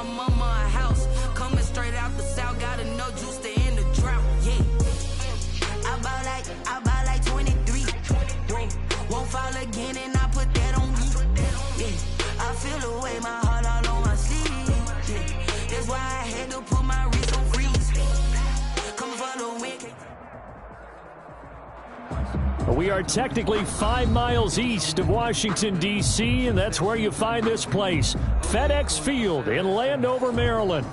my mama a house. Coming straight out the south, got enough juice to end the drought. Yeah. I bought like 23. Won't fall again and I put that on me. Yeah. I feel the way, my heart all on my sleeve. Yeah. That's why I had to put my wrist on freeze. Come for the win. We are technically 5 miles east of Washington, D.C., and that's where you find this place, FedEx Field in Landover, Maryland.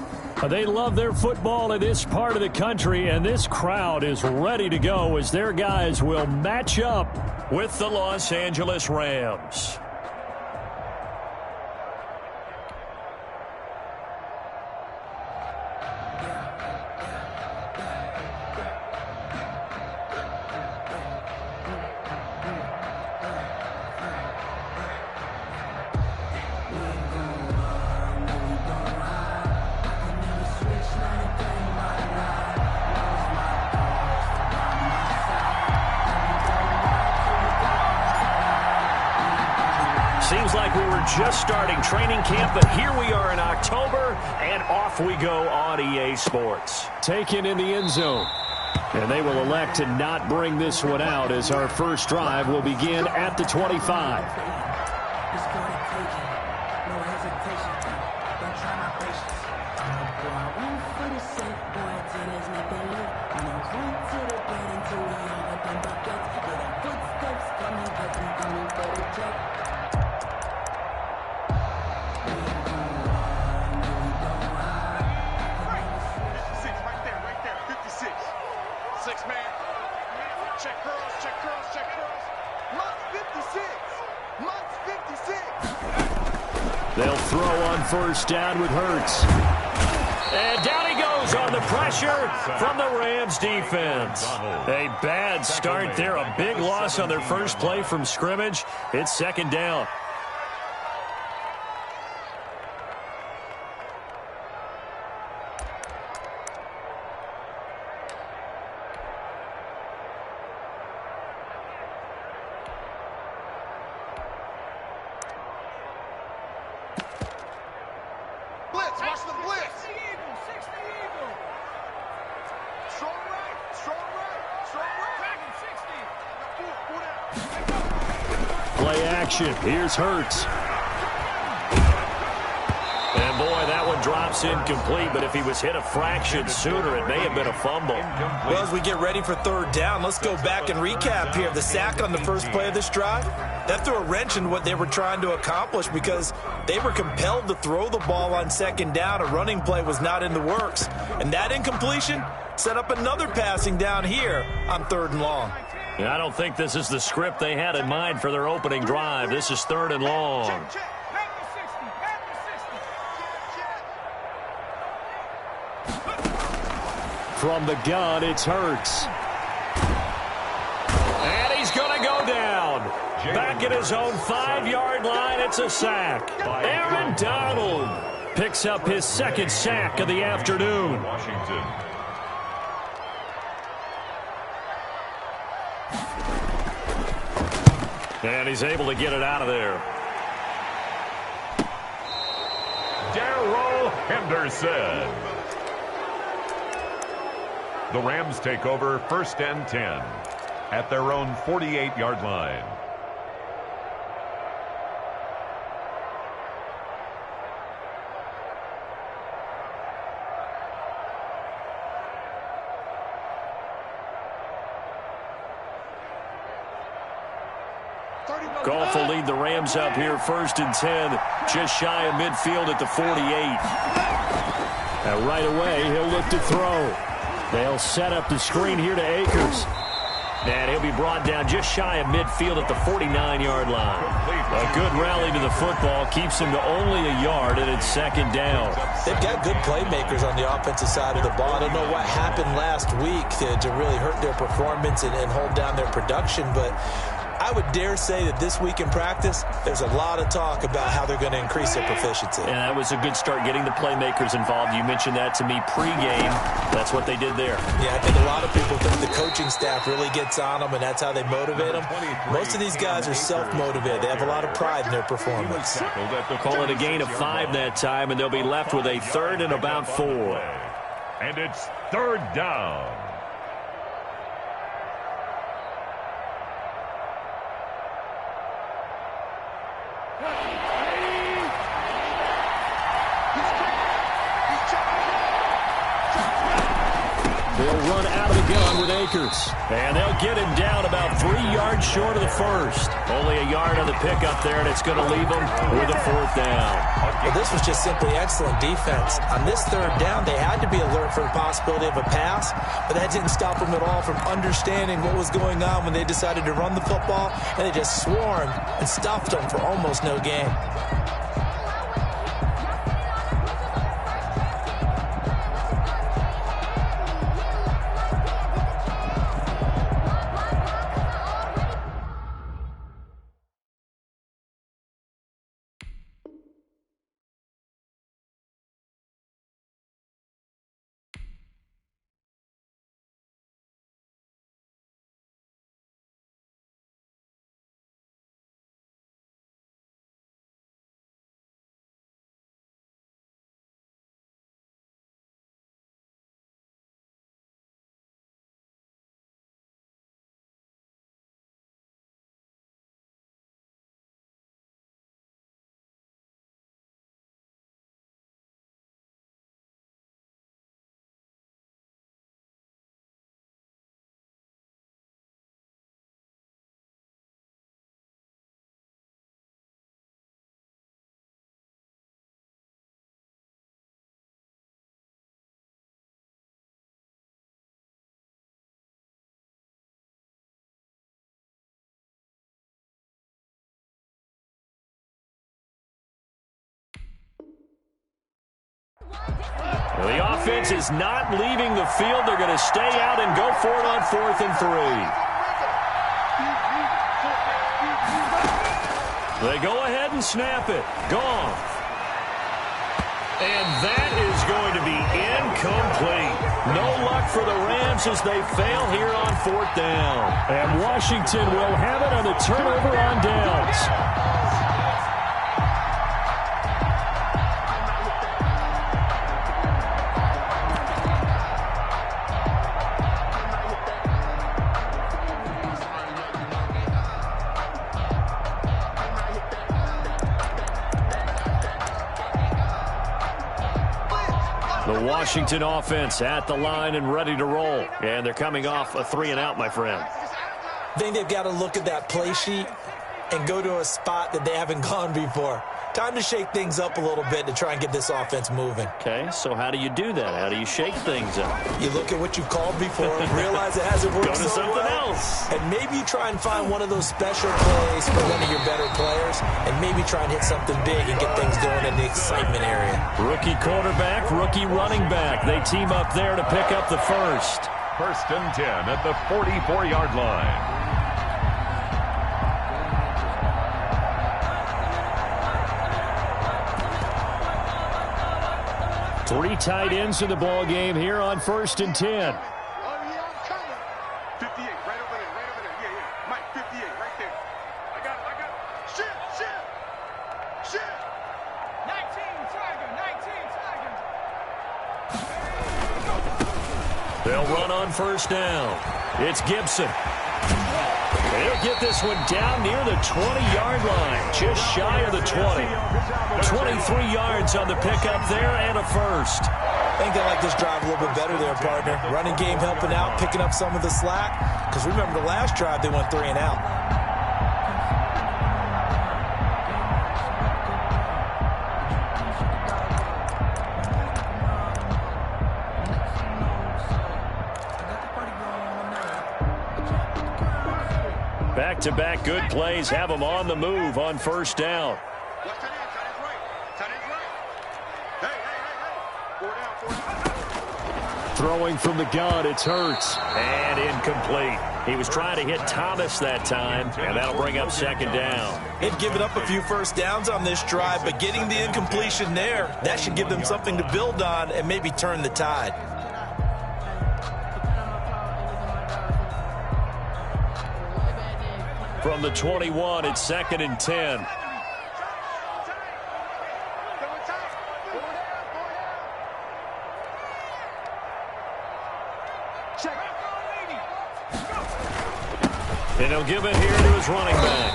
They love their football in this part of the country, and this crowd is ready to go as their guys will match up with the Los Angeles Rams. Seems like we were just starting training camp, but here we are in October, and off we go on EA Sports. Taken in the end zone. And they will elect to not bring this one out as our first drive will begin at the 25. They'll throw on first down with Hurts. And down he goes on the pressure from the Rams defense. A bad start there, a big loss on their first play from scrimmage. It's second down. Here's Hurts. And boy, that one drops incomplete, but if he was hit a fraction sooner, it may have been a fumble. Well, as we get ready for third down, let's go back and recap here. The sack on the first play of this drive, that threw a wrench in what they were trying to accomplish because they were compelled to throw the ball on second down. A running play was not in the works. And that incompletion set up another passing down here on third and long. And I don't think this is the script they had in mind for their opening drive. This is third and long. From the gun, it's Hurts. And he's going to go down. Back at his own 5-yard line, it's a sack. Aaron Donald picks up his second sack of the afternoon. Washington. And he's able to get it out of there. Darrell Henderson. The Rams take over first and 10 at their own 48-yard line. Goff will lead the Rams up here first and 10, just shy of midfield at the 48. And right away, he'll look to throw. They'll set up the screen here to Akers. And he'll be brought down just shy of midfield at the 49-yard line. A good rally to the football keeps him to only a yard, and it's second down. They've got good playmakers on the offensive side of the ball. I don't know what happened last week to really hurt their performance and hold down their production, but I would dare say that this week in practice, there's a lot of talk about how they're going to increase their proficiency. And that was a good start, getting the playmakers involved. You mentioned that to me pregame. That's what they did there. Yeah, I think a lot of people think the coaching staff really gets on them, and that's how they motivate them. Most of these guys are self-motivated. They have a lot of pride in their performance. Call it a gain of 5 that time, and they'll be left with a third and about 4. And it's third down. They'll run out of the gun with Akers. And they'll get him down about 3 yards short of the first. Only a yard on the pickup there, and it's going to leave them with a 4th down. Well, this was just simply excellent defense. On this 3rd down, they had to be alert for the possibility of a pass, but that didn't stop them at all from understanding what was going on when they decided to run the football, and they just swarmed and stuffed them for almost no gain. Well, the offense is not leaving the field. They're going to stay out and go for it on 4th and 3. They go ahead and snap it. Gone. And that is going to be incomplete. No luck for the Rams as they fail here on 4th down. And Washington will have it on a turnover on downs. The Washington offense at the line and ready to roll. And they're coming off a 3-and-out, my friend. I think they've got to look at that play sheet and go to a spot that they haven't gone before. Time to shake things up a little bit to try and get this offense moving. Okay, so how do you do that? How do you shake things up? You look at what you called before, realize it hasn't worked Go to so something well, else. and maybe you try and find one of those special plays for one of your better players, and maybe try and hit something big and get things going in the excitement area. Rookie quarterback, rookie running back. They team up there to pick up the first. 1st and 10 at the 44-yard line. 3 tight ends in the ball game here on 1st and 10. 58, right over there, Yeah. Mike, 58, right there. I got it. Shit. 19, Tiger. They'll run on 1st down. It's Gibson. They'll get this one down near the 20-yard line, just shy of the 20. 23 yards on the pickup there and a first. I think they like this drive a little bit better there, partner. Running game helping out, picking up some of the slack. Because remember the last drive, they went 3-and-out. Back-to-back good plays have them on the move on 1st down. Throwing from the gun, it's Hurts. And incomplete. He was trying to hit Thomas that time, and that'll bring up second down. They've given up a few first downs on this drive, but getting the incompletion there, that should give them something to build on and maybe turn the tide. From the 21, it's 2nd and 10. And he'll give it here to his running back.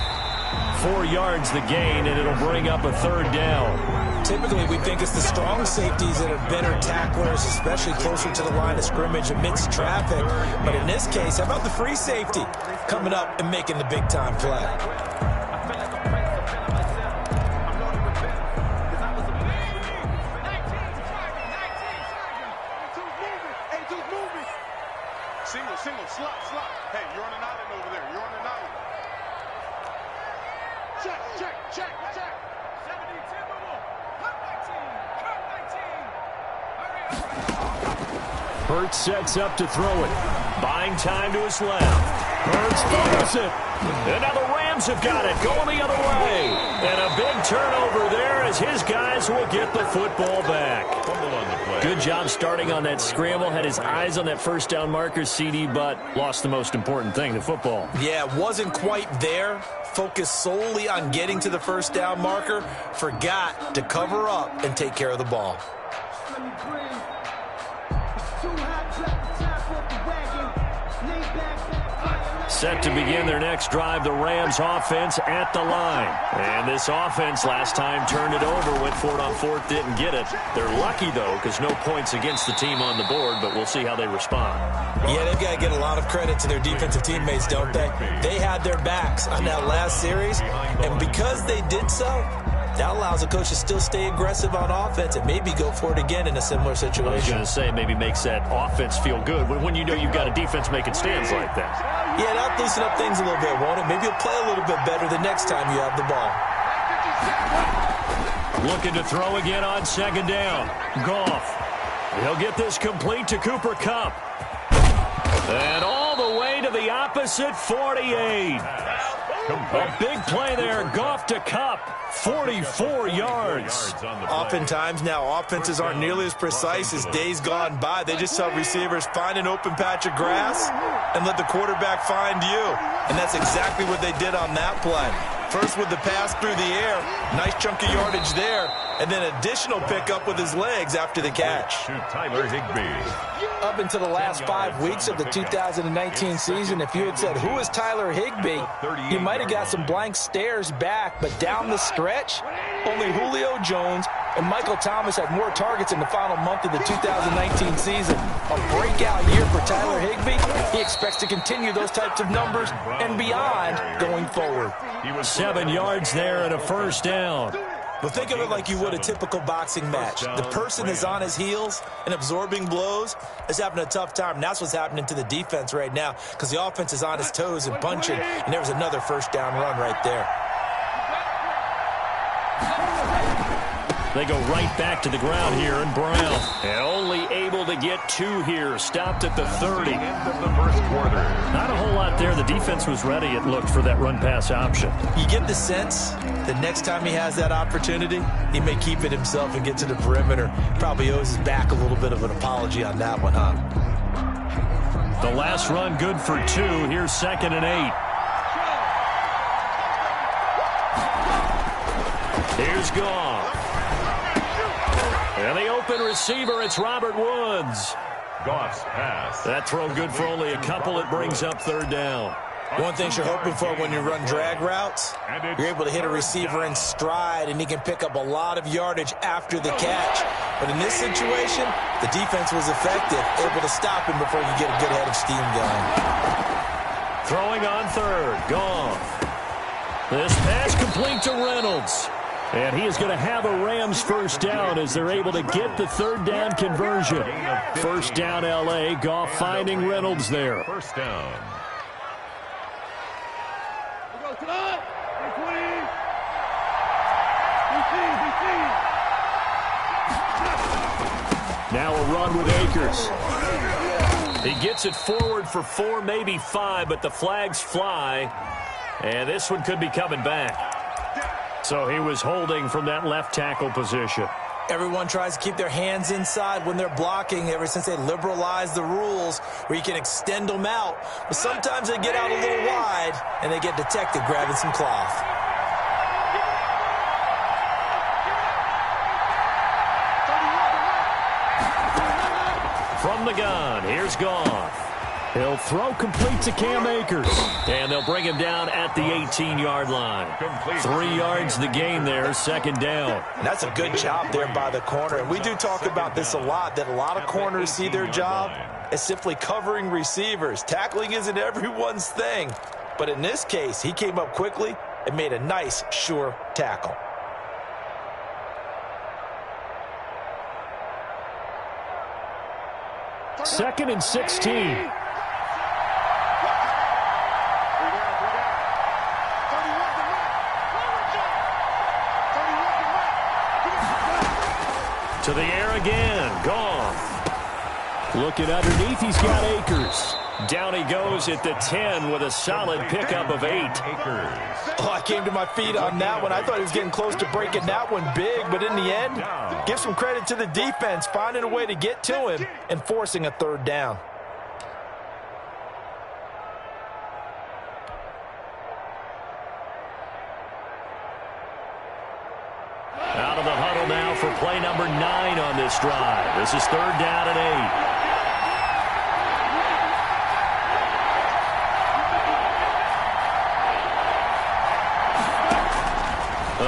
4 yards the gain, and it'll bring up a 3rd down. Typically, we think it's the strong safeties that are better tacklers, especially closer to the line of scrimmage amidst traffic. But in this case, how about the free safety coming up and making the big-time play? Single, slot. Hey, you're on an island over there. You're on an island. Check. 72, Hurt 19. Hurts sets up to throw it. Buying time to his left. Hurts fires it. And now the Rams have got it. Going the other way. And a big turnover there as his guys will get the football back. Good job starting on that scramble. Had his eyes on that first down marker, CD, but lost the most important thing, the football. Yeah, wasn't quite there. Focused solely on getting to the first down marker. Forgot to cover up and take care of the ball. Set to begin their next drive, the Rams offense at the line. And this offense last time turned it over, went for it on 4th, didn't get it. They're lucky, though, because no points against the team on the board, but we'll see how they respond. Yeah, they've got to get a lot of credit to their defensive teammates, don't they? They had their backs on that last series, and because they did so, that allows the coach to still stay aggressive on offense and maybe go for it again in a similar situation. I was going to say, maybe makes that offense feel good when you know you've got a defense making stands like that. Yeah, that'll loosen up things a little bit, won't it? Maybe you'll play a little bit better the next time you have the ball. Looking to throw again on 2nd down. Goff. He'll get this complete to Cooper Kupp. And all the way to the opposite 48. A big play there. Goff to Kupp. 44 yards. Oftentimes now, offenses aren't nearly as precise as days gone by. They just tell receivers, find an open patch of grass and let the quarterback find you. And that's exactly what they did on that play. First with the pass through the air. Nice chunk of yardage there. And then additional pickup with his legs after the catch. Tyler Higbee. Up until the last 5 weeks of the 2019 season, if you had said, who is Tyler Higbee? You might have got some blank stares back, but down the stretch, only Julio Jones and Michael Thomas had more targets in the final month of the 2019 season. A breakout year for Tyler Higbee. He expects to continue those types of numbers and beyond going forward. 7 yards there and a 1st down. Well, think of it like you would a typical boxing match. The person is on his heels and absorbing blows is having a tough time. And that's what's happening to the defense right now because the offense is on his toes and punching. And there was another 1st down run right there. They go right back to the ground here, and Brown and only able to get 2 here. Stopped at the 30. End of the first quarter. Not a whole lot there. The defense was ready, it looked, for that run-pass option. You get the sense that next time he has that opportunity, he may keep it himself and get to the perimeter. Probably owes his back a little bit of an apology on that one, huh? The last run good for 2. Here's 2nd and 8. Here's Goff. And the open receiver, it's Robert Woods. Goff's pass. That throw good for only a couple. It brings up 3rd down. One thing you're hoping for when you run drag routes, you're able to hit a receiver in stride, and he can pick up a lot of yardage after the catch. But in this situation, the defense was effective, able to stop him before you get a good head of steam going. Throwing on 3rd, Goff. This pass complete to Reynolds. And he is going to have a Rams 1st down as they're able to get the 3rd down conversion. 1st down, L.A. Goff finding Reynolds there. 1st down. Now a run with Akers. He gets it forward for 4, maybe 5, but the flags fly. And this one could be coming back. So he was holding from that left tackle position. Everyone tries to keep their hands inside when they're blocking ever since they liberalized the rules where you can extend them out. But sometimes they get out a little wide and they get detected grabbing some cloth. From the gun, here's Goff. He'll throw complete to Cam Akers. And they'll bring him down at the 18-yard line. 3 yards the gain there, second down. And that's a good job there by the corner. And we do talk about this a lot, that a lot of corners see their job as simply covering receivers. Tackling isn't everyone's thing. But in this case, he came up quickly and made a nice, sure tackle. Second and 16. To the air again. Goff. Looking underneath, he's got Akers. Down he goes at the 10 with a solid pickup of 8. Oh, I came to my feet on that one. I thought he was getting close to breaking that one big, but in the end, give some credit to the defense, finding a way to get to him and forcing a third down. Out of the huddle now for play number 9 on this drive. This is third down and 8.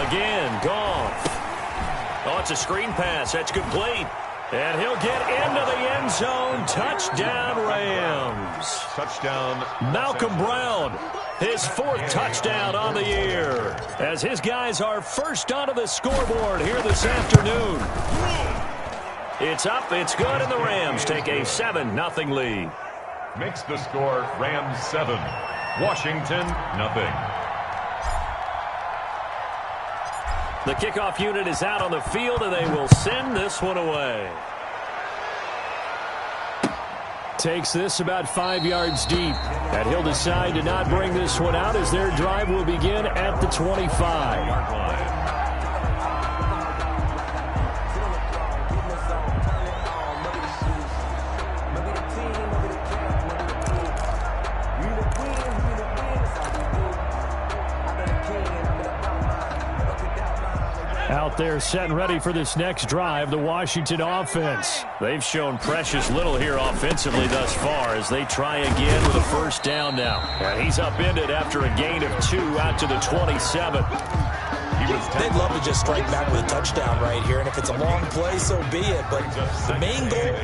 Again, Goff. Oh, it's a screen pass. That's complete. And he'll get into the end zone. Touchdown, Rams. Touchdown. Malcolm Brown, his 4th touchdown on the year, as his guys are first onto the scoreboard here this afternoon. It's up, it's good, and the Rams take a 7-0 lead. Makes the score Rams 7, Washington nothing. The kickoff unit is out on the field, and they will send this one away. Takes this about 5 yards deep, and he'll decide to not bring this one out as their drive will begin at the 25. Out there set and ready for this next drive, the Washington offense. They've shown precious little here offensively thus far as they try again with a first down now. And he's upended after a gain of 2 out to the 27. They'd love to just strike back with a touchdown right here, and if it's a long play, so be it. But the main goal,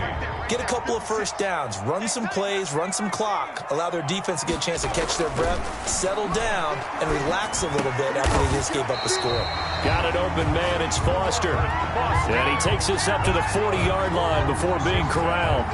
get a couple of first downs, run some plays, run some clock, allow their defense to get a chance to catch their breath, settle down, and relax a little bit after they just gave up a score. Got an open man, it's Foster. And he takes this up to the 40-yard line before being corralled.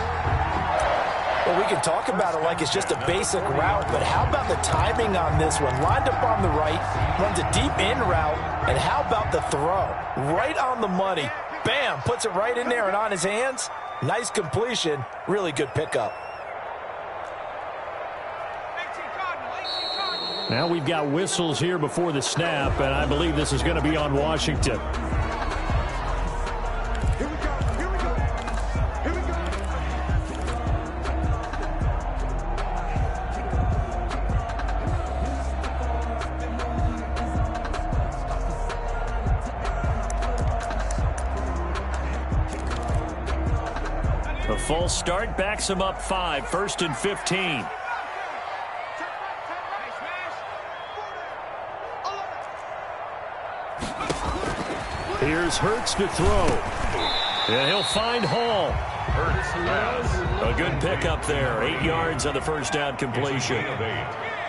Well, we can talk about it like it's just a basic route, but how about the timing on this one? Lined up on the right, runs a deep in route, and how about the throw? Right on the money. Bam, puts it right in there and on his hands. Nice completion, really good pickup. Now we've got whistles here before the snap, and I believe this is going to be on Washington. A false start backs him up 5, 1st and 15. Here's Hurts to throw. And he'll find Hall. Hurts pass. A good pickup there. 8 yards on the first down completion.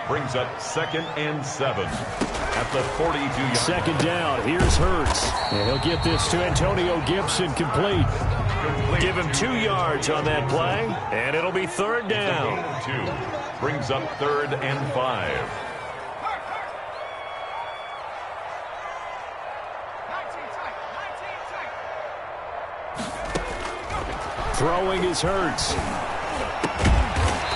Brings up 2nd and 7 at the 42-yard. Second down. Here's Hurts. And he'll get this to Antonio Gibson complete. Give him 2 yards on that play, and it'll be third down. 2 brings up 3rd and 5. Throwing is Hurts.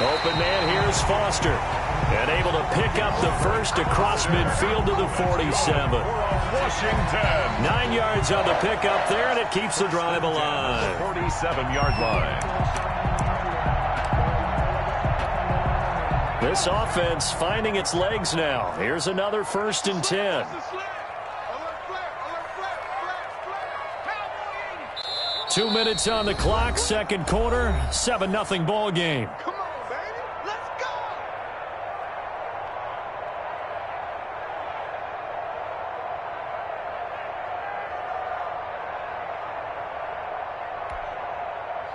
Open man here is Foster. And able to pick up the first across midfield to the 47. Washington. 9 yards on the pickup there, and it keeps the drive alive. 47-yard line. This offense finding its legs now. Here's another 1st and 10. 2 minutes on the clock, second quarter, 7-0 ball game. Come on, baby. Let's go.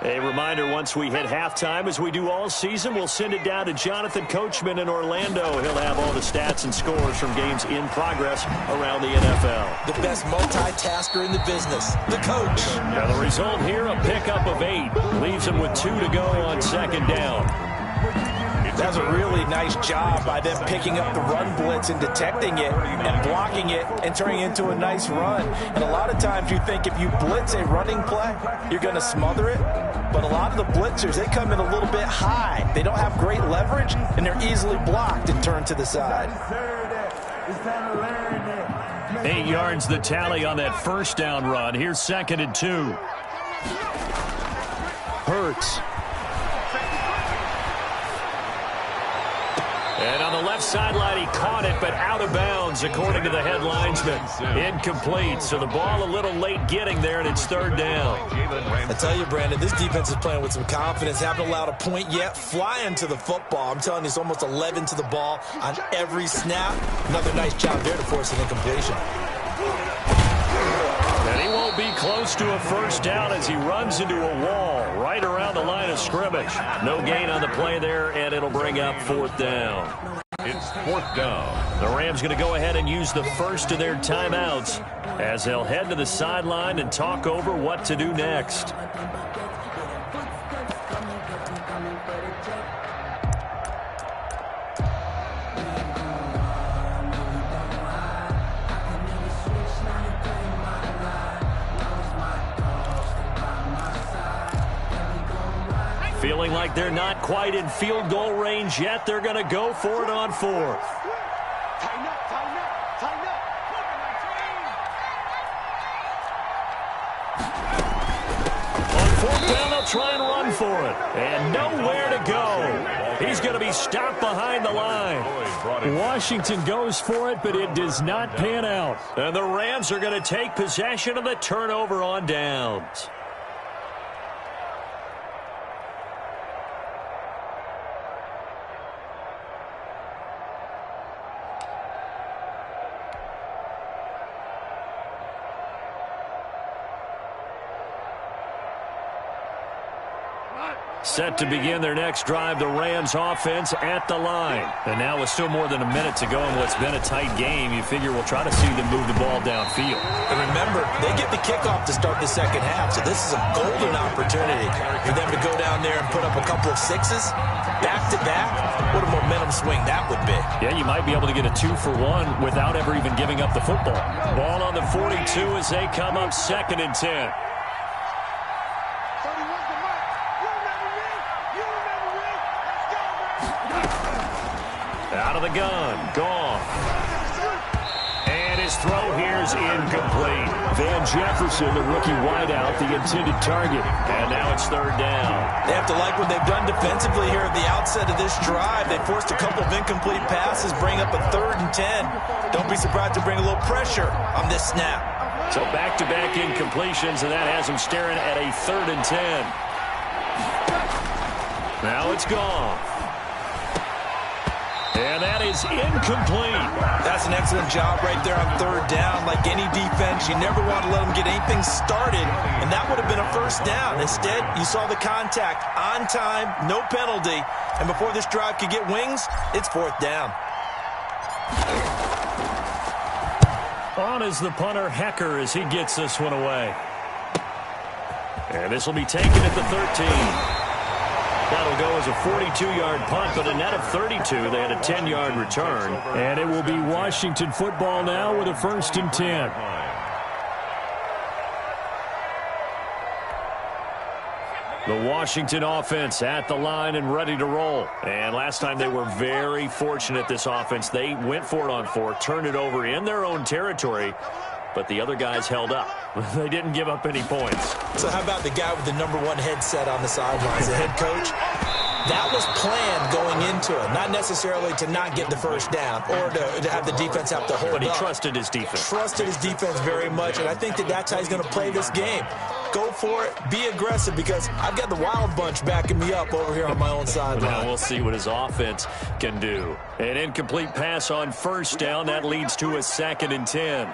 A reminder, once we hit halftime, as we do all season, we'll send it down to Jonathan Coachman in Orlando. He'll have all the stats and scores from games in progress around the NFL. The best multitasker in the business, the coach. Now the result here, a pickup of 8. Leaves him with 2 to go on second down. That's a really nice job by them picking up the run blitz and detecting it and blocking it and turning it into a nice run. And a lot of times you think if you blitz a running play, you're going to smother it. But a lot of the blitzers, they come in a little bit high. They don't have great leverage, and they're easily blocked and turned to the side. 8 yards the tally on that first down run. Here's 2nd and 2. Hurts. And on the left sideline, he caught it, but out of bounds, according to the head linesman. Incomplete, so the ball a little late getting there, and it's 3rd down. I tell you, Brandon, this defense is playing with some confidence. Haven't allowed a point yet. Flying to the football. I'm telling you, it's almost 11 to the ball on every snap. Another nice job there to force an incompletion. And he won't be close to a first down as he runs into a wall right around the line of scrimmage. No gain on the play there, and it'll bring up 4th down. It's 4th down. The Rams going to go ahead and use the first of their timeouts as they'll head to the sideline and talk over what to do next. Feeling like they're not quite in field goal range yet. They're going to go for it on 4th. Tighten up, tighten up, tighten up. On 4th down, they'll try and run for it. And nowhere to go. He's going to be stopped behind the line. Washington goes for it, but it does not pan out. And the Rams are going to take possession of the turnover on downs. Set to begin their next drive, the Rams offense at the line. And now with still more than a minute to go in what's been a tight game, you figure we'll try to see them move the ball downfield. And remember, they get the kickoff to start the second half, so this is a golden opportunity for them to go down there and put up a couple of 6s back-to-back. What a momentum swing that would be. Yeah, you might be able to get a 2-for-1 without ever even giving up the football. Ball on the 42 as they come up 2nd and 10. Out of the gun, gone. And his throw here is incomplete. Van Jefferson, the rookie wideout, the intended target. And now it's 3rd down. They have to like what they've done defensively here at the outset of this drive. They forced a couple of incomplete passes, bring up a 3rd and 10. Don't be surprised to bring a little pressure on this snap. So back-to-back incompletions, and that has him staring at a 3rd and 10. Now it's gone. And that is incomplete. That's an excellent job right there on 3rd down. Like any defense, you never want to let them get anything started, and that would have been a first down. Instead, you saw the contact on time, no penalty, and before this drive could get wings, it's 4th down. On is the punter, Hecker, as he gets this one away. And this will be taken at the 13. That'll go as a 42-yard punt, but a net of 32. They had a 10-yard return. And it will be Washington football now with a 1st and 10. The Washington offense at the line and ready to roll. And last time they were very fortunate, this offense. They went for it on 4, turned it over in their own territory, but the other guys held up. They didn't give up any points. So how about the guy with the #1 headset on the sidelines, the head coach? That was planned going into it, not necessarily to not get the first down or to have the defense have to hold up. But he trusted his defense. Trusted his defense very much, and I think that's how he's going to play this game. Go for it. Be aggressive, because I've got the wild bunch backing me up over here on my own sideline. Now we'll see what his offense can do. An incomplete pass on first down. That leads to a 2nd and 10.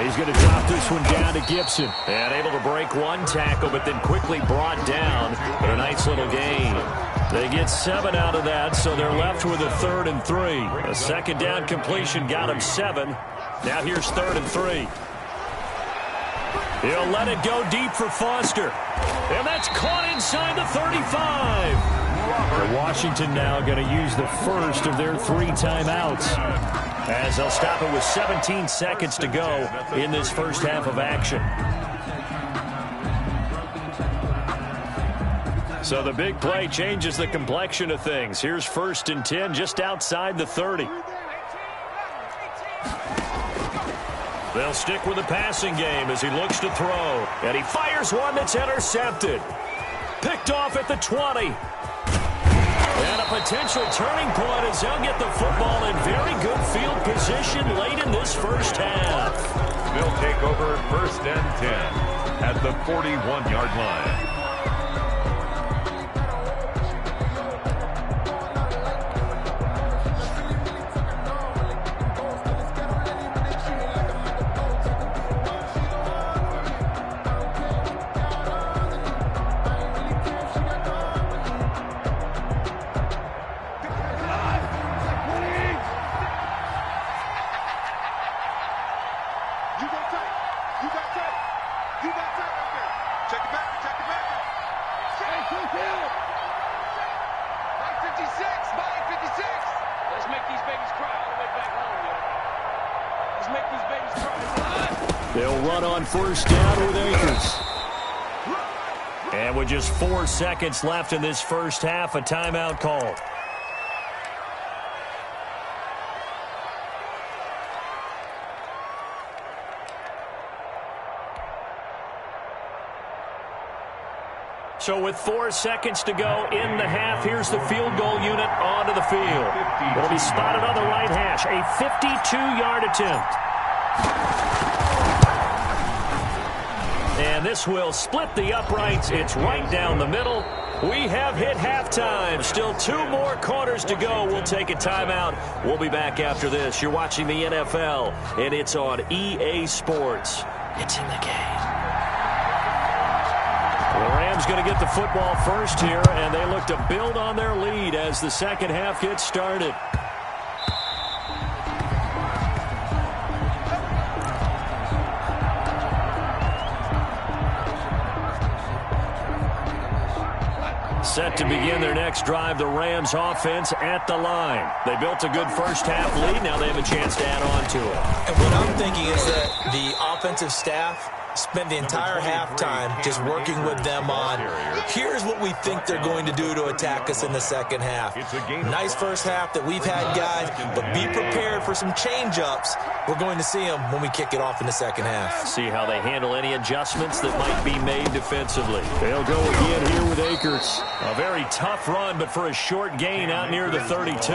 He's going to drop this one down to Gibson. And able to break one tackle, but then quickly brought down. But a nice little gain. They get 7 out of that, so they're left with a 3rd and 3. A 2nd down completion got him 7. Now here's 3rd and 3. He'll let it go deep for Foster. And that's caught inside the 35. Washington now going to use the first of their 3 timeouts, as they'll stop it with 17 seconds to go in this first half of action. So the big play changes the complexion of things. Here's 1st and 10 just outside the 30. They'll stick with the passing game as he looks to throw. And he fires one that's intercepted. Picked off at the 20. And a potential turning point as they'll get the football in very good field position late in this first half. They'll take over 1st and 10 at the 41-yard line. They'll run on first down with Akers. And with just 4 seconds left in this first half, a timeout call. So with 4 seconds to go in the half, here's the field goal unit onto the field. It'll be spotted on the right hash. A 52-yard attempt. And this will split the uprights. It's right down the middle. We have hit halftime. Still 2 more quarters to go. We'll take a timeout. We'll be back after this. You're watching the NFL, and it's on EA Sports. It's in the game. The Rams going to get the football first here, and they look to build on their lead as the second half gets started. Set to begin their next drive, the Rams offense at the line. They built a good first half lead. Now they have a chance to add on to it. And what I'm thinking is that the offensive staff spent the entire halftime just working with them on, here's what we think they're going to do to attack us in the second half. Nice first half that we've had, guys, but be prepared for some change-ups. We're going to see them when we kick it off in the second half. See how they handle any adjustments that might be made defensively. They'll go again here with Akers. A very tough run, but for a short gain out near the 32.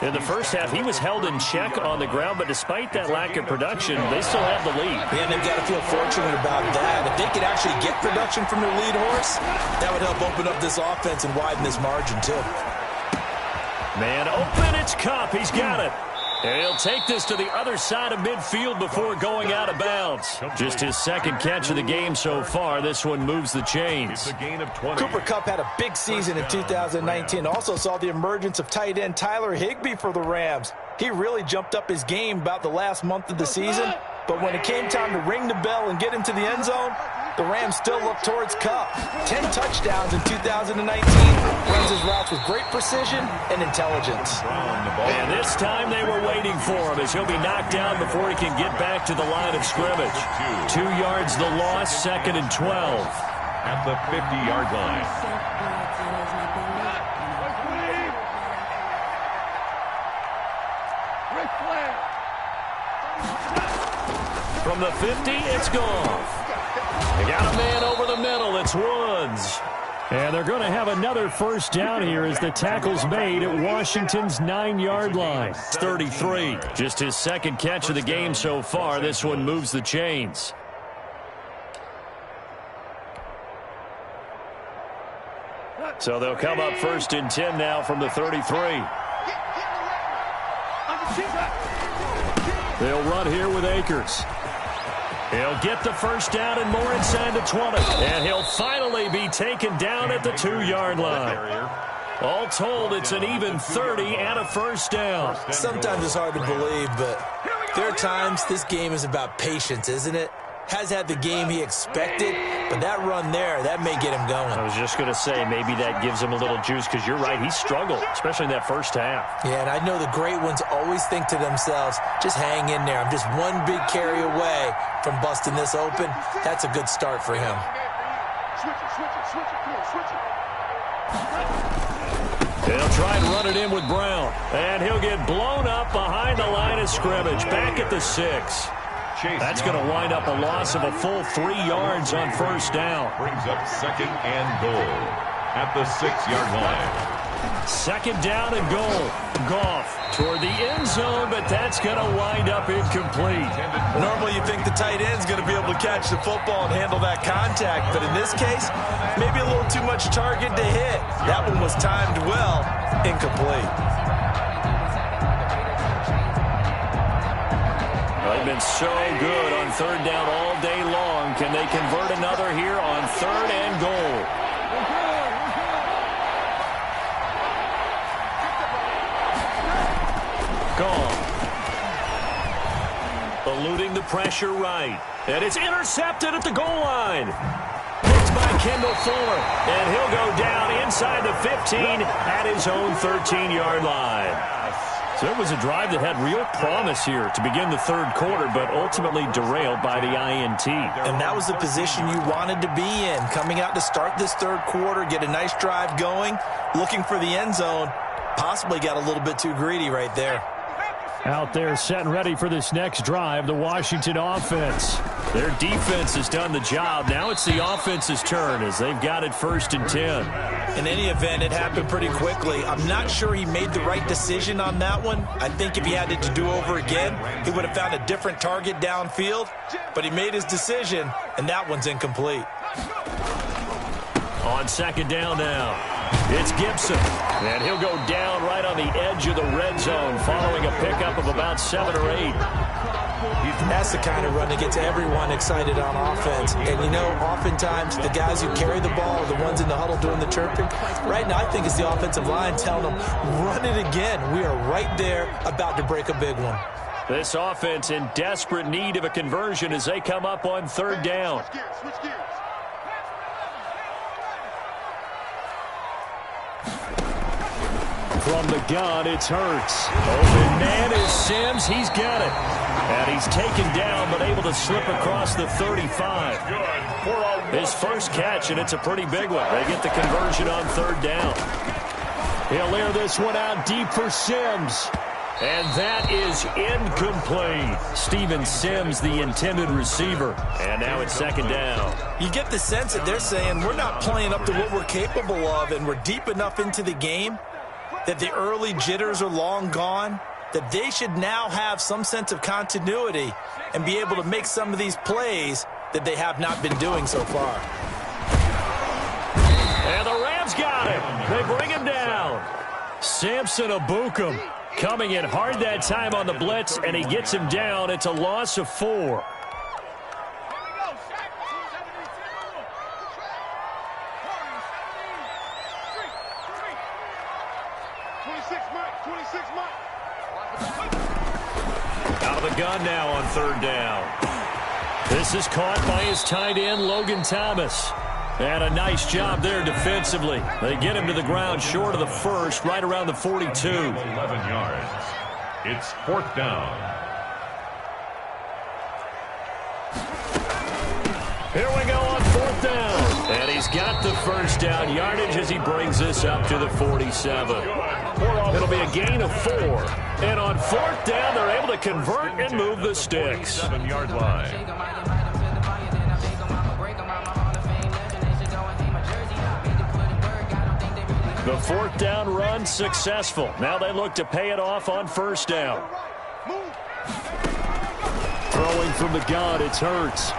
In the first half, he was held in check on the ground, but despite that lack of production, they still have the lead. And they've got to feel fortunate about that. If they could actually get production from their lead horse, that would help open up this offense and widen this margin, too. Man open, it's Cup. He's got it. And he'll take this to the other side of midfield before going out of bounds. Just his second catch of the game so far. This one moves the chains. Cooper Kupp had a big season in 2019. Also saw the emergence of tight end Tyler Higbee for the Rams. He really jumped up his game about the last month of the season. But when it came time to ring the bell and get into the end zone, the Rams still look towards Kupp. 10 touchdowns in 2019. Runs his routes with great precision and intelligence. And this time they were waiting for him as he'll be knocked down before he can get back to the line of scrimmage. 2 yards the loss, 2nd and 12. At the 50-yard line. From the 50, it's Goff. They got a man over the middle. It's Woods. And they're going to have another first down here as the tackle's made at Washington's 9-yard line. 33. Just his second catch of the game so far. This one moves the chains. So they'll come up 1st and 10 now from the 33. They'll run here with Akers. He'll get the first down and more inside the 20. And he'll finally be taken down at the 2-yard line. All told, it's an even 30 and a first down. Sometimes it's hard to believe, but there are times this game is about patience, isn't it? Has had the game he expected, but that run there, that may get him going. I was just going to say, maybe that gives him a little juice, because you're right, he struggled, especially in that first half. Yeah, and I know the great ones always think to themselves, just hang in there. I'm just one big carry away from busting this open. That's a good start for him. Switch it. Come on, switch it. They'll try and run it in with Brown, and he'll get blown up behind the line of scrimmage, back at the 6. That's going to wind up a loss of a full 3 yards on first down. Brings up 2nd and goal at the 6-yard line. 2nd down and goal. Goff toward the end zone, but that's going to wind up incomplete. Normally you think the tight end's going to be able to catch the football and handle that contact, but in this case, maybe a little too much target to hit. That one was timed well, incomplete. They've been so good on 3rd down all day long. Can they convert another here on 3rd and goal? Gone. Eluding the pressure right. And it's intercepted at the goal line. Picked by Kendall Fuller. And he'll go down inside the 15 at his own 13-yard line. So it was a drive that had real promise here to begin the 3rd quarter, but ultimately derailed by the INT. And that was the position you wanted to be in, coming out to start this 3rd quarter, get a nice drive going, looking for the end zone. Possibly got a little bit too greedy right there. Out there set and ready for this next drive, the Washington offense. Their defense has done the job. Now it's the offense's turn as they've got it 1st and 10. In any event, it happened pretty quickly. I'm not sure he made the right decision on that one. I think if he had it to do over again, he would have found a different target downfield. But he made his decision, and that one's incomplete. On 2nd down now, it's Gibson. And he'll go down right on the edge of the red zone following a pickup of about 7 or 8. That's the kind of run that gets everyone excited on offense. And, you know, oftentimes the guys who carry the ball are the ones in the huddle doing the chirping. Right now, I think it's the offensive line telling them, run it again. We are right there about to break a big one. This offense in desperate need of a conversion as they come up on 3rd down. Switch gears. From the gun, it's Hurts. Open man is Sims. He's got it. And he's taken down, but able to slip across the 35. His first catch, and it's a pretty big one. They get the conversion on 3rd down. He'll air this one out deep for Sims. And that is incomplete. Steven Sims, the intended receiver. And now it's 2nd down. You get the sense that they're saying we're not playing up to what we're capable of, and we're deep enough into the game that the early jitters are long gone, that they should now have some sense of continuity and be able to make some of these plays that they have not been doing so far. And the Rams got him. They bring him down. Samson Abukum coming in hard that time on the blitz, and he gets him down. It's a loss of 4. 26 Mike. Out of the gun now on 3rd down. This is caught by his tight end, Logan Thomas. And a nice job there defensively. They get him to the ground short of the first, right around the 42. 11 yards. It's 4th down. Here we go on 4th down. And he's got the first down yardage as he brings this up to the 47. It'll be a gain of 4. And on 4th down, they're able to convert and move the sticks. 7-yard line. The 4th down run successful. Now they look to pay it off on 1st down. Throwing from the gun, it's Hurts.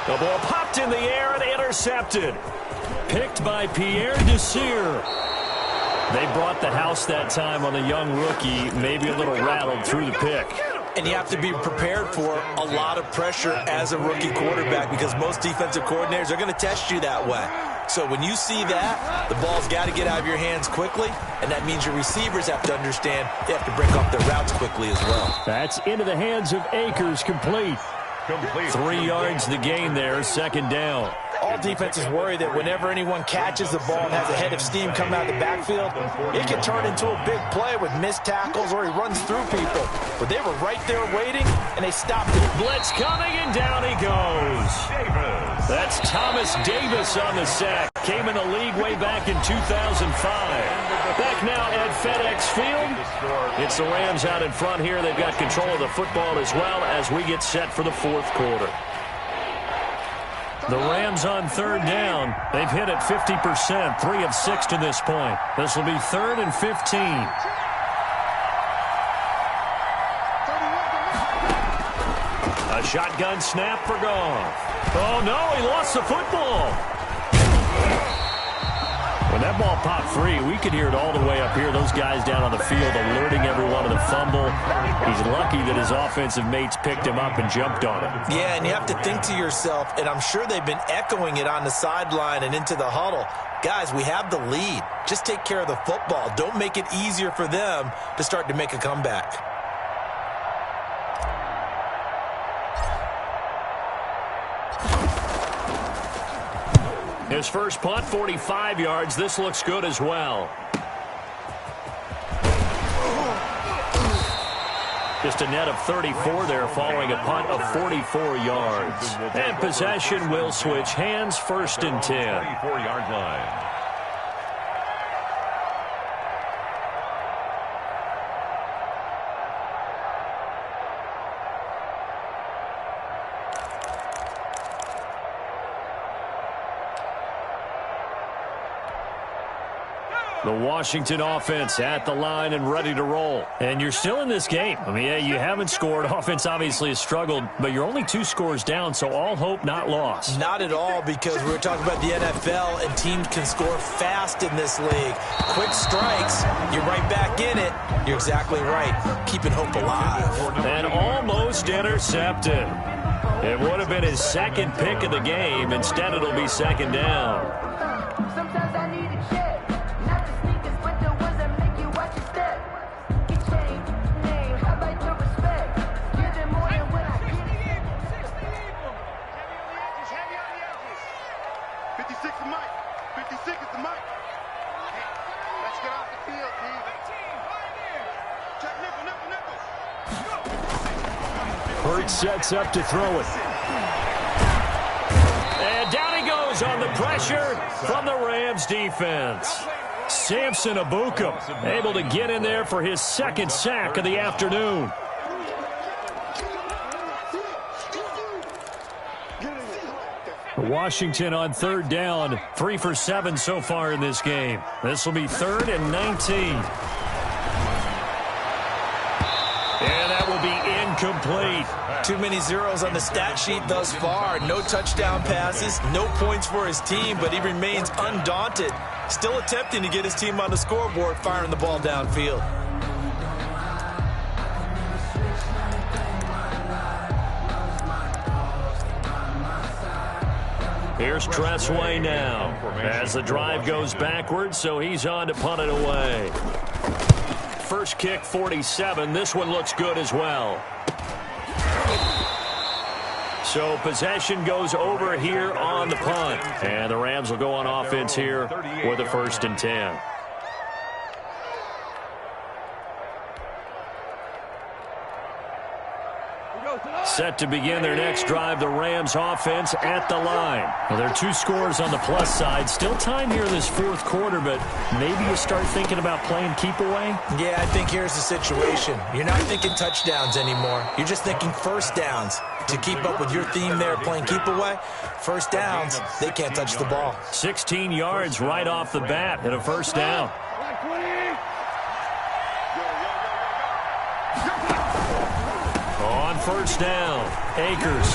The ball popped in the air and intercepted. Picked by Pierre Desir. They brought the house that time on the young rookie, maybe a little rattled through the pick. And you have to be prepared for a lot of pressure as a rookie quarterback because most defensive coordinators are going to test you that way. So when you see that, the ball's got to get out of your hands quickly, and that means your receivers have to understand they have to break off their routes quickly as well. That's into the hands of Akers, complete. 3 yards the gain there, 2nd down. All defenses worry that whenever anyone catches the ball and has a head of steam come out of the backfield, it can turn into a big play with missed tackles or he runs through people. But they were right there waiting, and they stopped it. Blitz coming, and down he goes. That's Thomas Davis on the sack. Came in the league way back in 2005. Back now at FedEx Field. It's the Rams out in front here. They've got control of the football as well as we get set for the 4th quarter. The Rams on 3rd down. They've hit it 50%, 3 of 6 to this point. This will be 3rd and 15. A shotgun snap for Goff. Oh, no, he lost the football. When that ball popped free, we could hear it all the way up here. Those guys down on the field alerting everyone of the fumble. He's lucky that his offensive mates picked him up and jumped on him. Yeah, and you have to think to yourself, and I'm sure they've been echoing it on the sideline and into the huddle. Guys, we have the lead. Just take care of the football. Don't make it easier for them to start to make a comeback. His first punt, 45 yards. This looks good as well. Just a net of 34 there following a punt of 44 yards. And possession will switch hands, 1st and 10. 34-yard line. The Washington offense at the line and ready to roll. And you're still in this game. I mean, yeah, you haven't scored. Offense obviously has struggled, but you're only 2 scores down, so all hope not lost. Not at all, because we were talking about the NFL, and teams can score fast in this league. Quick strikes, you're right back in it. You're exactly right. Keeping hope alive. And almost intercepted. It would have been his 2nd pick of the game. Instead, it'll be 2nd down. Sometimes I need a check. Not the sneakers, but the ones that make you watch your step. Get changed, name, how about your respect? Give them more than what I give. heavy on the edges. 56 is Mike. 56 is the Mike. Let's get off the field, team. Check nickel. Hurts sets up to throw it. And down he goes on the pressure from the Rams defense. Samson Abukum able to get in there for his 2nd sack of the afternoon. Washington on 3rd down, 3 for 7 so far in this game. This will be 3rd and 19. And that will be incomplete. Too many zeros on the stat sheet thus far. No touchdown passes, no points for his team, but he remains undaunted. Still attempting to get his team on the scoreboard, firing the ball downfield. Here's Tressway now as the drive goes backwards, so he's on to punt it away. First kick, 47. This one looks good as well. So possession goes over here on the punt. And the Rams will go on offense here with a 1st and 10. Set to begin their next drive, the Rams offense at the line. Well, there are 2 scores on the plus side. Still time here in this 4th quarter, but maybe you start thinking about playing keep away? Yeah, I think here's the situation. You're not thinking touchdowns anymore. You're just thinking first downs. To keep up with your theme there, playing keep away, first downs, they can't touch the ball. 16 yards right off the bat and a 1st down. On 1st down, Akers.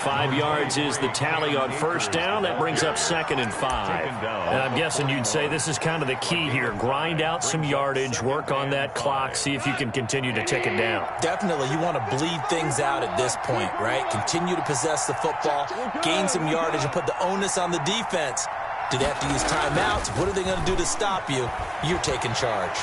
5 yards is the tally on 1st down. That brings up 2nd and 5. And I'm guessing you'd say this is kind of the key here. Grind out some yardage, work on that clock, see if you can continue to tick it down. Definitely. You want to bleed things out at this point, right? Continue to possess the football, gain some yardage, and put the onus on the defense. Do they have to use timeouts? What are they going to do to stop you? You're taking charge.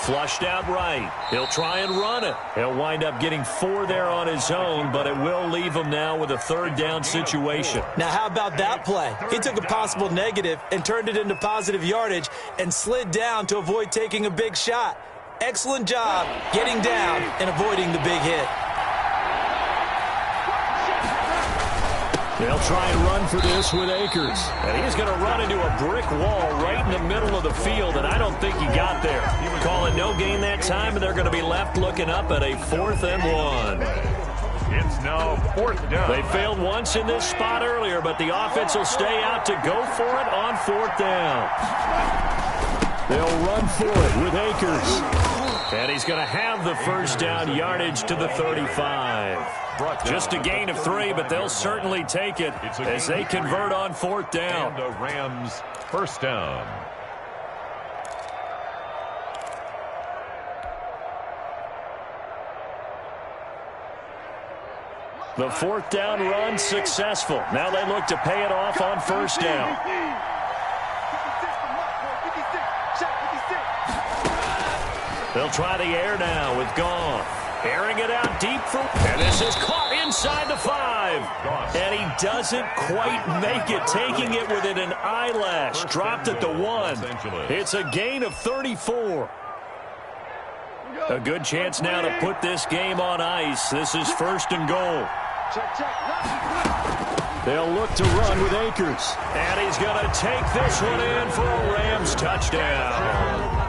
Flushed out right. He'll try and run it. He'll wind up getting 4 there on his own, but it will leave him now with a 3rd down situation. Now, how about that play? He took a possible negative and turned it into positive yardage and slid down to avoid taking a big shot. Excellent job getting down and avoiding the big hit. They'll try and run for this with Akers. And he's going to run into a brick wall right in the middle of the field, and I don't think he got there. Call it no gain that time, and they're going to be left looking up at a 4th and 1. It's now 4th down. They failed once in this spot earlier, but the offense will stay out to go for it on 4th down. They'll run for it with Akers. And he's going to have the 1st down yardage to the 35. Just a gain of 3, but they'll certainly take it as they convert on 4th down. And the Rams 1st down. The 4th down run successful. Now they look to pay it off on 1st down. They'll try the air now with Goff. Airing it out deep for, and this is caught inside the 5. And he doesn't quite make it, taking it within an eyelash. Dropped at the 1. It's a gain of 34. A good chance now to put this game on ice. This is 1st and goal. They'll look to run with Akers. And he's going to take this one in for a Rams touchdown.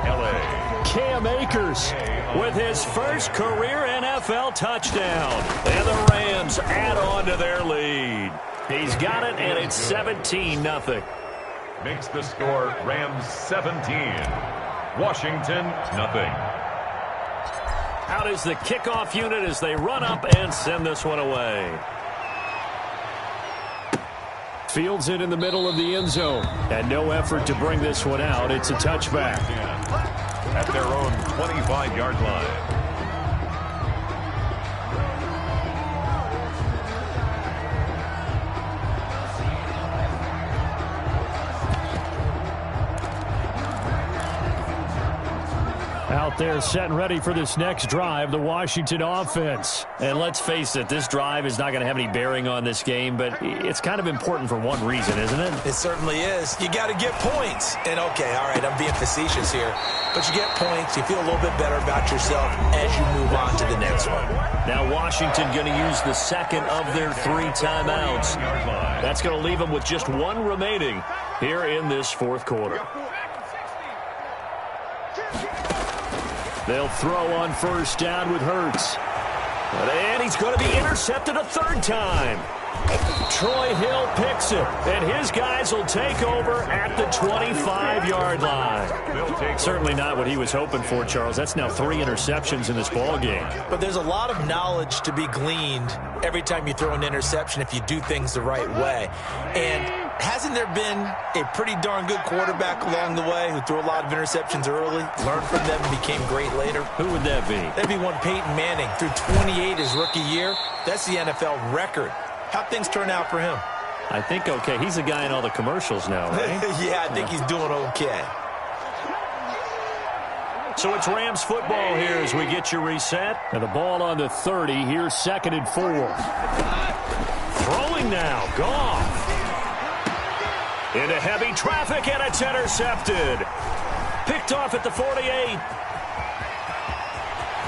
Cam Akers with his first career NFL touchdown. And the Rams add on to their lead. He's got it, and it's 17-0. Makes the score Rams 17. Washington, nothing. Out is the kickoff unit as they run up and send this one away. Fields it in the middle of the end zone. And no effort to bring this one out. It's a touchback. At their own 25-yard line. Out there set and ready for this next drive, the Washington offense. And let's face it, this drive is not going to have any bearing on this game, but it's kind of important for one reason, isn't it? It certainly is. You got to get points. And okay, all right, I'm being facetious here. But you get points, you feel a little bit better about yourself as you move on to the next one. Now Washington going to use the second of their 3 timeouts. That's going to leave them with just 1 remaining here in this 4th quarter. They'll throw on 1st down with Hurts. And he's going to be intercepted a 3rd time. Troy Hill picks it, and his guys will take over at the 25-yard line. Certainly not what he was hoping for, Charles. That's now 3 interceptions in this ball game. But there's a lot of knowledge to be gleaned every time you throw an interception if you do things the right way. And hasn't there been a pretty darn good quarterback along the way who threw a lot of interceptions early, learned from them, and became great later? Who would that be? That'd be one Peyton Manning. Threw 28 his rookie year. That's the NFL record. How'd things turn out for him? I think okay. He's a guy in all the commercials now, right? Yeah, I think he's doing okay. So it's Rams football here as we get you reset. And the ball on the 30. Here's 2nd and 4. Throwing now. Goff. Into heavy traffic, and it's intercepted. Picked off at the 48.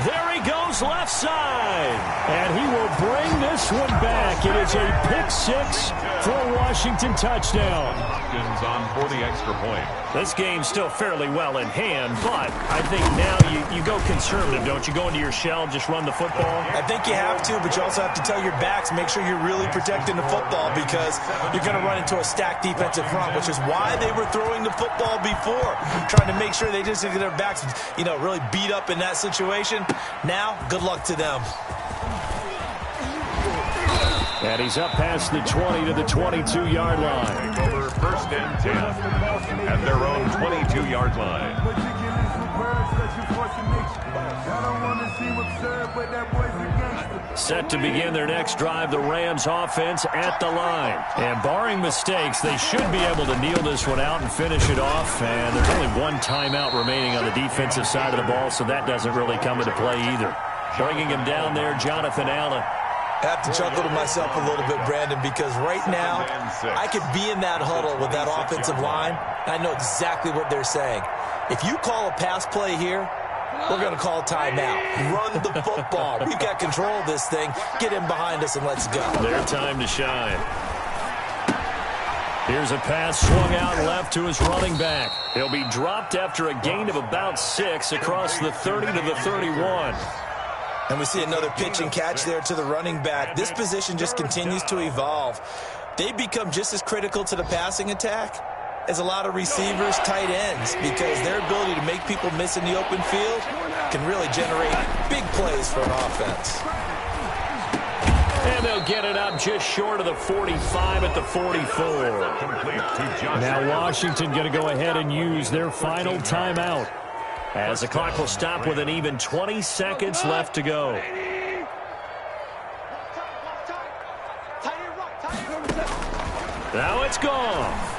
There he goes, left side. And he will bring this one back. It is a pick-6 for a Washington touchdown. Hopkins on for the extra point. This game's still fairly well in hand, but I think now you go conservative, don't you? Go into your shell, just run the football? I think you have to, but you also have to tell your backs, make sure you're really protecting the football because you're going to run into a stacked defensive front, which is why they were throwing the football before, trying to make sure they just get their backs, really beat up in that situation. Now, good luck to them. And he's up past the 20 to the 22-yard line. Over 1st and 10 at their own 22-yard line. Set to begin their next drive, the Rams offense at the line. And barring mistakes, they should be able to kneel this one out and finish it off. And there's only one timeout remaining on the defensive side of the ball, so that doesn't really come into play either. Bringing him down there, Jonathan Allen. I have to chuckle to myself a little bit, Brandon, because right now I could be in that huddle with that offensive line. I know exactly what they're saying. If you call a pass play here, we're going to call timeout. Run the football. We've got control of this thing. Get in behind us and let's go. Their time to shine. Here's a pass swung out left to his running back. He'll be dropped after a gain of about 6 across the 30 to the 31. And we see another pitch and catch there to the running back. This position just continues to evolve. They become just as critical to the passing attack as a lot of receivers, tight ends, because their ability to make people miss in the open field can really generate big plays for an offense. And they'll get it up just short of the 45 at the 44. Now Washington going to go ahead and use their final timeout, as the clock will stop with an even 20 seconds left to go. Now it's gone.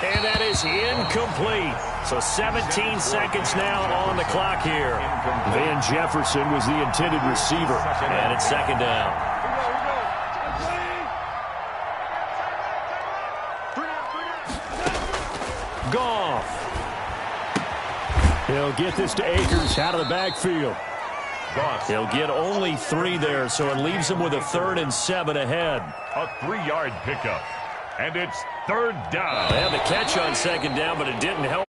And that is incomplete. So 17 seconds now on the clock here. Van Jefferson was the intended receiver. And it's 2nd down. Goff. He'll get this to Akers out of the backfield. He'll get only 3 there, so it leaves him with a 3rd and 7 ahead. A 3-yard pickup. And it's 3rd down. They had the catch on 2nd down, but it didn't help.